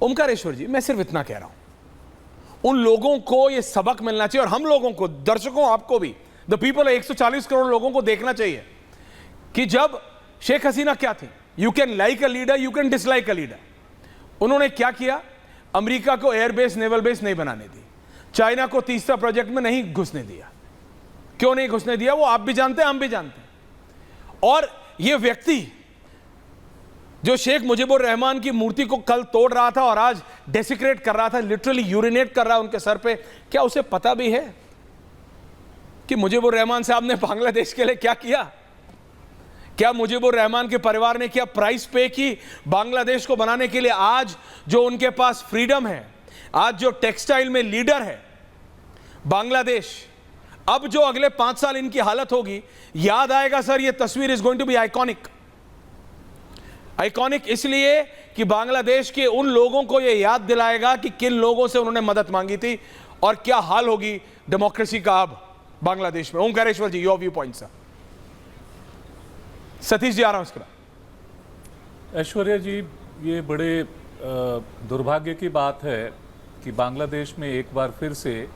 ओमकारेश्वर जी, मैं सिर्फ इतना कह रहा हूं, उन लोगों को यह सबक मिलना चाहिए, और हम लोगों को, दर्शकों, आपको भी, द पीपल, 140 करोड़ लोगों को देखना चाहिए कि जब शेख हसीना क्या थी, you can like a leader, you can dislike a leader. उन्होंने क्या किया? अमेरिका को एयरबेस, नेवल बेस नहीं बनाने दी, चाइना को तीसरा प्रोजेक्ट में नहीं घुसने दिया। क्यों नहीं घुसने दिया? वो आप भी जानते हैं, हम भी जानते हैं। और ये व्यक्ति जो शेख मुजीबुर रहमान की मूर्ति को कल तोड़ रहा था और आज डेसिक्रेट कर रहा था, लिटरली यूरिनेट कर रहा है उनके सर पे, क्या उसे पता भी है कि मुजीबुर रहमान साहब ने बांग्लादेश के लिए क्या किया? क्या मुजीबुर रहमान के परिवार ने क्या प्राइस पे की बांग्लादेश को बनाने के लिए? आज जो उनके पास फ्रीडम है, आज जो टेक्सटाइल में लीडर है बांग्लादेश, अब जो अगले 5 साल इनकी हालत होगी, याद आएगा सर, ये तस्वीर is going to be iconic. Iconic इसलिए कि बांग्लादेश के उन लोगों को यह याद दिलाएगा कि किन लोगों से उन्होंने मदद मांगी थी और क्या हाल होगी डेमोक्रेसी का अब बांग्लादेश में। Omkareshwar ji, your view point sir. Satish ji, आ रहा हूं इसका। ऐश्वर्या जी, ये बड़े दुर्भाग्य की बात है कि बांग्लादेश में एक बार फिर से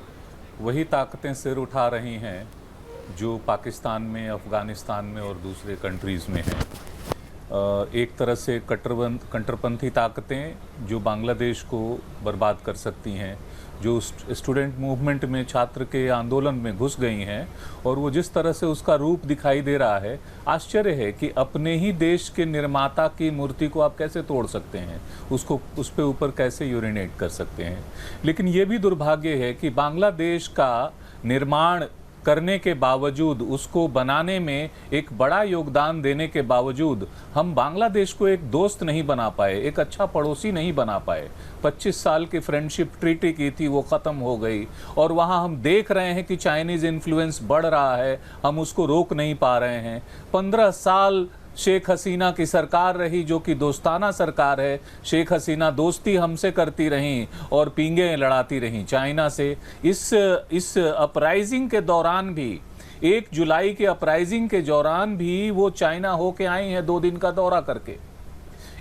वही ताकतें सिर उठा रही हैं जो पाकिस्तान में, अफगानिस्तान में और दूसरे कंट्रीज़ में हैं। एक तरह से कट्टरपंथी ताकतें जो बांग्लादेश को बर्बाद कर सकती हैं, जो स्टूडेंट मूवमेंट में, छात्र के आंदोलन में घुस गई हैं, और वो जिस तरह से उसका रूप दिखाई दे रहा है, आश्चर्य है कि अपने ही देश के निर्माता की मूर्ति को आप कैसे तोड़ सकते हैं, उसको उस पे ऊपर कैसे यूरिनेट कर सकते हैं। लेकिन ये भी दुर्भाग्य है कि बांग्लादेश का निर्माण करने के बावजूद, उसको बनाने में एक बड़ा योगदान देने के बावजूद, हम बांग्लादेश को एक दोस्त नहीं बना पाए, एक अच्छा पड़ोसी नहीं बना पाए। 25 साल की फ्रेंडशिप ट्रीटी की थी, वो ख़त्म हो गई, और वहाँ हम देख रहे हैं कि चाइनीज़ इन्फ्लुएंस बढ़ रहा है, हम उसको रोक नहीं पा रहे हैं। 15 साल शेख हसीना की सरकार रही, जो कि दोस्ताना सरकार है। शेख हसीना दोस्ती हमसे करती रहीं और पींगे लड़ाती रहीं चाइना से। इस अपराइजिंग के दौरान भी, 1 जुलाई के अपराइजिंग के दौरान भी वो चाइना होके आई हैं 2 दिन का दौरा करके।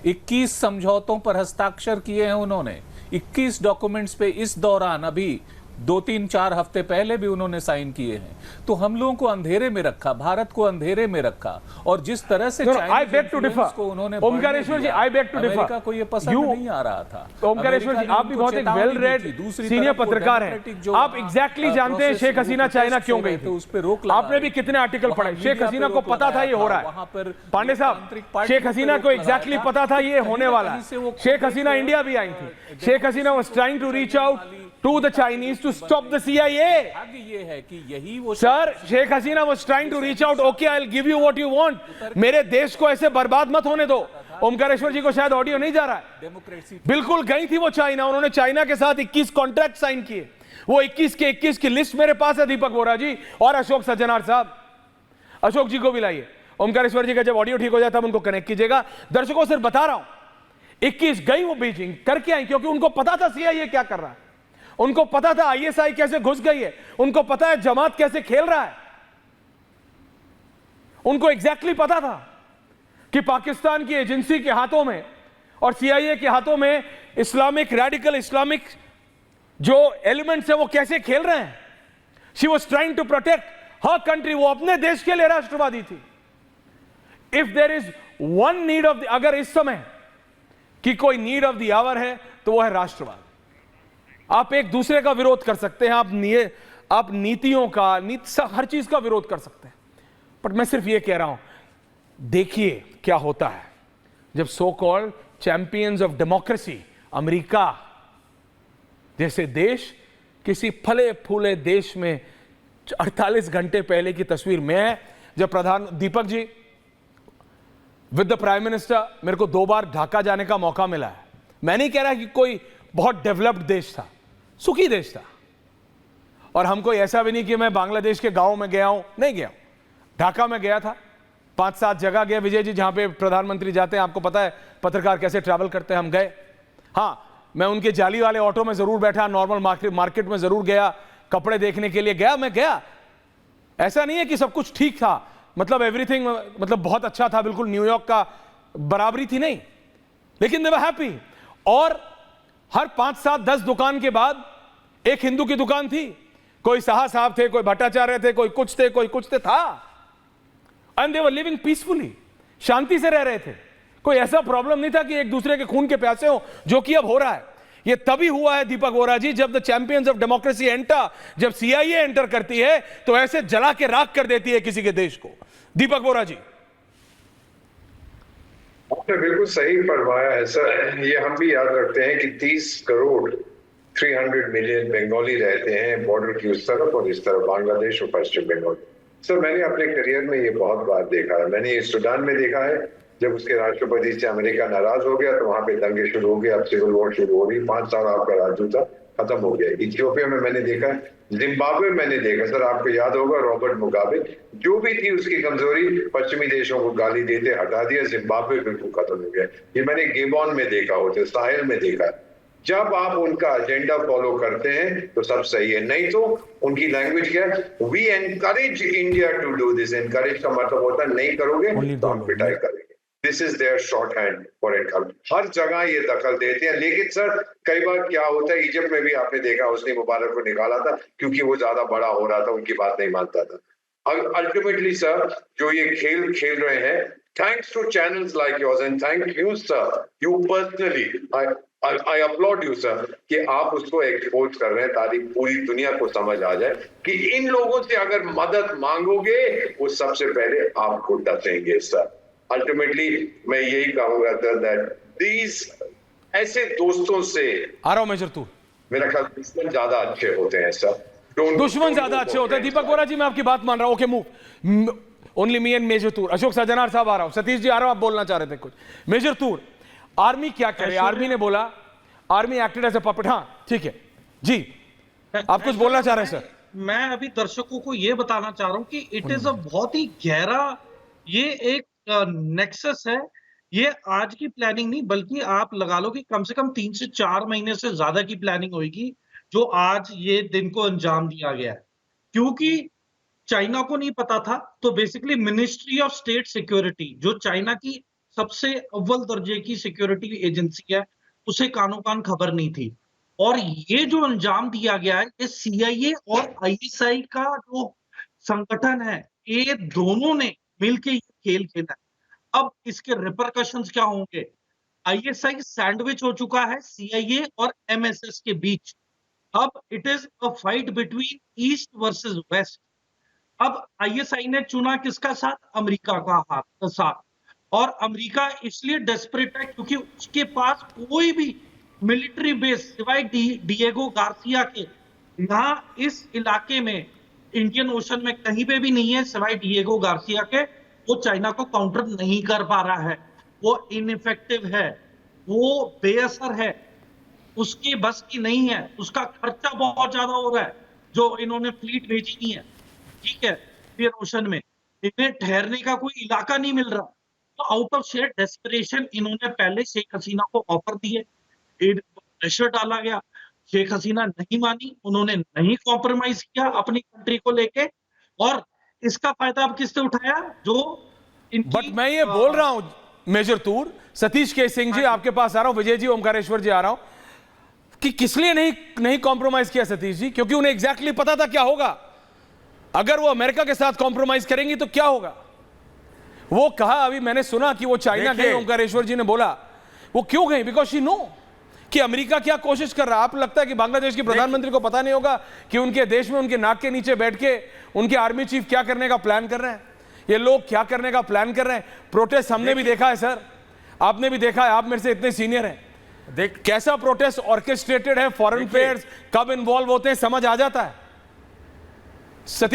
21 समझौतों पर हस्ताक्षर किए हैं उन्होंने, 21 डॉक्यूमेंट्स पे इस दौरान, अभी 2-3-4 हफ्ते पहले भी उन्होंने साइन किए हैं। तो हम लोगों को अंधेरे में रखा, भारत को अंधेरे में रखा, और जिस तरह से आई बेग टू डिफर को उन्होंने, Omkareshwar ji, I beg to differ, America को ये पसंद नहीं आ रहा था। ओमकारेश्वर जी, आप भी बहुत एक वेल रेड सीनियर पत्रकार हैं, आप एग्जैक्टली जानते हैं शेख हसीना चाइना क्यों गई थी, उस पे रोक। आपने भी कितने आर्टिकल पढ़े? शेख हसीना को पता था ये हो रहा है। पांडे साहब, शेख हसीना को एग्जैक्टली पता था ये होने वाला है। शेख हसीना इंडिया भी आई थी। Sheikh Hasina was trying to reach out to the Chinese to stop the CIA. ये है कि यही वो, sir, Sheikh Hasina was trying to reach out. Okay, I'll give you what you want. मेरे देश को ऐसे बर्बाद मत होने दो। ओमकारेश्वर जी को शायद ऑडियो नहीं जा रहा है। डेमोक्रेसी बिल्कुल गई थी वो चाइना, उन्होंने चाइना के साथ 21 कॉन्ट्रैक्ट साइन किए। वो 21 के 21 की लिस्ट मेरे पास है, दीपक बोरा जी और अशोक सज्जनार साहब। अशोक जी को भी लाइए। ओमकारेश्वर जी का जब ऑडियो ठीक हो जाता है उनको कनेक्ट कीजिएगा। दर्शकों सिर्फ बता रहा हूं, 21 गई वो बीजिंग करके आई, क्योंकि उनको पता था CIA क्या कर रहा है, उनको पता था ISI कैसे घुस गई है, उनको पता है जमात कैसे खेल रहा है, उनको एग्जैक्टली पता था कि पाकिस्तान की एजेंसी के हाथों में और CIA के हाथों में इस्लामिक, रेडिकल इस्लामिक जो एलिमेंट्स है वो कैसे खेल रहे हैं। She was trying to protect her country, वो अपने देश के लिए राष्ट्रवादी थी। If there is one need of the, अगर इस समय की कोई नीड ऑफ द आवर है तो वो है राष्ट्रवाद। आप एक दूसरे का विरोध कर सकते हैं, आप नीतियों का, हर चीज का विरोध कर सकते हैं, पर मैं सिर्फ ये कह रहा हूं, देखिए क्या होता है जब so called champions of democracy, America जैसे देश, किसी फले फूले देश में 48 घंटे पहले की तस्वीर। मैं जब Deepak ji with the prime minister, मेरे को 2 बार ढाका जाने का मौका मिला है। मैं नहीं कह रहा कि कोई बहुत डेवलप्ड देश था, सुखी देश था, और हमको ऐसा भी नहीं कि मैं बांग्लादेश के गांव में गया हूं, नहीं गया हूं। ढाका में गया था, 5-7 जगह गया विजय जी, जहां पे प्रधानमंत्री जाते हैं। आपको पता है पत्रकार कैसे ट्रैवल करते हैं, हम गए। हां, मैं उनके जाली वाले ऑटो में जरूर बैठा, नॉर्मल मार्केट में जरूर गया, कपड़े देखने के लिए गया, मैं गया। ऐसा नहीं है कि सब कुछ ठीक था, मतलब एवरीथिंग, मतलब बहुत अच्छा था, बिल्कुल न्यूयॉर्क का बराबरी थी, नहीं, लेकिन दे वर हैप्पी। और हर 5, 7, 10 दुकान के बाद एक हिंदू की दुकान थी। कोई शाह साहब थे, कोई भट्टाचार्य थे, कोई कुछ थे, कोई कुछ थे, था। And they were living peacefully, शांति से रह रहे थे। कोई ऐसा प्रॉब्लम नहीं था कि एक दूसरे के खून के प्यासे हो, जो कि अब हो रहा है। ये तभी हुआ है दीपक वोरा जी, जब the champions of democracy enter, जब सीआईए एंटर करती है तो ऐसे जला के राख कर देती है किसी के देश को। दीपक वोरा जी, आपने बिल्कुल सही फरमाया है सर। ये हम भी याद रखते हैं कि 30 करोड़ 300 मिलियन बंगाली रहते हैं बॉर्डर की उस तरफ और इस तरफ, बांग्लादेश और पश्चिम बंगाल। सर मैंने अपने करियर में ये बहुत बार देखा है। मैंने ये सूडान में देखा है, जब उसके राष्ट्रपति से अमेरिका नाराज हो गया तो वहां पे दंगे शुरू हो गए, अब सिविल वॉर शुरू हो गई। 5 साल आपका राजू था, खत्म हो गया। इथियोपिया में मैंने देखा है, जिम्बाब्वे में मैंने देखा। सर आपको याद होगा रॉबर्ट मुगाबे, जो भी थी उसकी कमजोरी, पश्चिमी देशों को गाली देते हटा दिया, जिम्बाब्वे बिल्कुल खत्म हो गया। ये मैंने गेबॉन में देखा, होते साहिल में देखा। जब आप उनका एजेंडा फॉलो करते हैं तो सब सही है, नहीं तो उनकी लैंग्वेज क्या है, we encourage India to do this. Encourage का मतलब होता है नहीं करोगे तो हम पिटाई करेंगे। This is their shorthand for income. हर जगह ये दखल देते हैं। लेकिन सर कई बार क्या होता है, इजिप्ट में भी आपने देखा, उसने मुबारक को निकाला था क्योंकि वो ज्यादा बड़ा हो रहा था, उनकी बात नहीं मानता था। अल्टीमेटली सर जो ये खेल खेल रहे हैं, thanks to channels like yours and thank you sir, you personally, I applaud you sir कि आप उसको एक्सपोज कर रहे हैं ताकि पूरी दुनिया को समझ आ जाए कि इन लोगों से अगर मदद मांगोगे वो सबसे पहले आपको डसेंगे सर। अल्टीमेटली मैं यही कहूंगा सर दैट दीज ऐसे दोस्तों से आ रहा हूं मेजर तूर, मेरा ख्याल दुश्मन ज्यादा अच्छे होते हैं सर। दुश्मन ज्यादा अच्छे होते हैं। दीपक वोरा जी मैं आपकी बात मान रहा हूं। Okay move, only me and major Toor. Ashok Sajnar साहब आ रहा हूं, सतीश जी आ रहा हूं, आप बोलना चाह रहे थे कुछ। मेजर तूर, आर्मी क्या करे? आर्मी ने बोला, army acted as a puppet. हाँ ठीक है जी, आप कुछ बोलना चाह रहे हैं सर? मैं अभी दर्शकों को यह बताना चाह रहा हूं कि इट इज अ बहुत ही गहरा, ये एक नेक्सस है। ये आज की प्लानिंग नहीं, बल्कि आप लगा लो कि कम से कम 3 से 4 महीने से ज्यादा की प्लानिंग होगी, जो आज ये दिन को अंजाम दिया गया है। क्योंकि चाइना को नहीं पता था, तो basically ministry of state security, जो चाइना की सबसे अव्वल दर्जे की सिक्योरिटी एजेंसी है, उसे कानो कान खबर नहीं थी। और ये जो अंजाम दिया गया है, ये सीआईए और आईएसआई का जो संगठन है, ये दोनों ने मिलकर ये खेल खेला है। अब इसके रिपरकशंस क्या होंगे? आईएसआई सैंडविच हो चुका है सीआईए और एमएसएस के बीच। अब it is a fight between east versus West. अब आईएसआई ने चुना किसका साथ? अमेरिका का साथ। और अमेरिका इसलिए डेस्परेट है क्योंकि उसके पास कोई भी मिलिट्री बेस सिवाय डिएगो गार्सिया के यहां इस इलाके में, इंडियन ओशन में कहीं पे भी नहीं है सिवाय डिएगो गार्सिया के। वो चाइना को काउंटर नहीं कर पा रहा है, वो इनइफेक्टिव है, वो बेअसर है, उसकी बस की नहीं है, उसका खर्चा बहुत ज्यादा हो रहा है। जो इन्होंने फ्लीट भेजी नहीं है, ठीक है, इंडियन ओशन में इन्हें ठहरने का कोई इलाका नहीं मिल रहा। तो आउट ऑफ शेयर डेस्परेशन इन्होंने पहले शेख हसीना को ऑफर दिए, प्रेशर डाला गया, शेख हसीना नहीं मानी, उन्होंने नहीं कॉम्प्रोमाइज किया अपनी कंट्री को लेके, और इसका फायदा अब किसने उठाया? जो बट मैं ये बोल रहा हूं मेजर तूर, सतीश के सिंह जी आपके पास आ रहा हूं, विजय जी, ओमकारेश्वर जी आ रहा हूं, कि किस लिए नहीं कॉम्प्रोमाइज किया सतीश जी? क्योंकि उन्हें एग्जैक्टली पता था क्या होगा। अगर वो अमेरिका के साथ कॉम्प्रोमाइज करेंगी तो क्या होगा? वो कहा, अभी मैंने सुना कि वो चाइना गए, ओमकारेश्वर जी ने बोला। वो क्यों गई? बिकॉज शी नो कि अमेरिका क्या कोशिश कर रहा है। आप लगता है कि बांग्लादेश के प्रधानमंत्री को पता नहीं होगा कि उनके देश में उनके नाक के नीचे बैठ के उनके आर्मी चीफ क्या करने का प्लान कर रहे हैं? ये लोग क्या करने का प्लान कर रहे हैं? प्रोटेस्ट हमने भी देखा है सर, आपने भी देखा है, आप मेरे से इतने सीनियर हैं। देख कैसा प्रोटेस्ट ऑर्केस्ट्रेटेड है, फॉरेन अफेयर्स कब इन्वॉल्व होते हैं समझ आ जाता है। सतीश